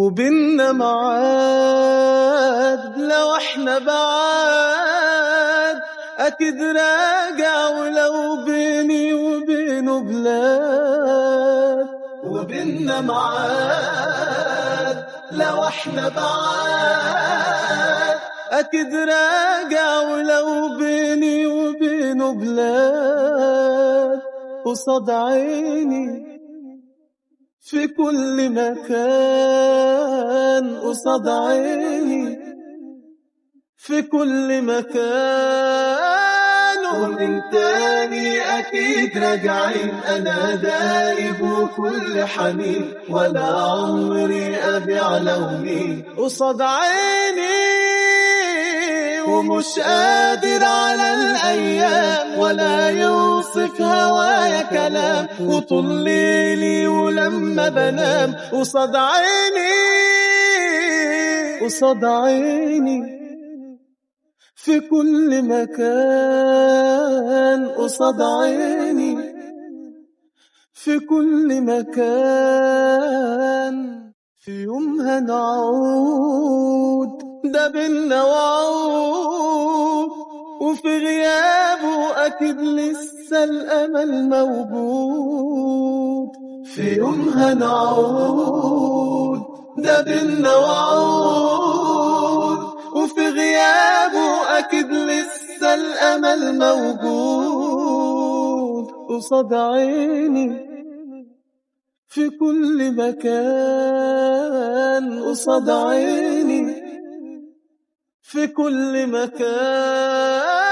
وبيننا معاد لو احنا بعاد اكيد راجع، ولو بيني وبينه بلاد. وبيننا معاد لو احنا بعاد اكيد راجع، ولو بيني وبينه بلاد. قصاد عيني في كل مكان، قصاد عيني في كل مكان. ومن تاني أكيد راجعين، أنا دايب وكل حنين، ولا عمري أبيع لوني قصاد عيني. ومش قادر على الأيام ولا يوصف هوايا كلام، وطول ليلي ولما بنام قصاد عيني، قصاد عيني في كل مكان، قصاد عيني في كل مكان. في يوم هنعود ده بينا وعود، وفي غيابه أكيد لسه الأمل موجود. في يوم هنعود ده بينا وعود، وفي غيابه أكيد لسه الأمل موجود. قصاد عيني في كل مكان، قصاد عيني في كل مكان.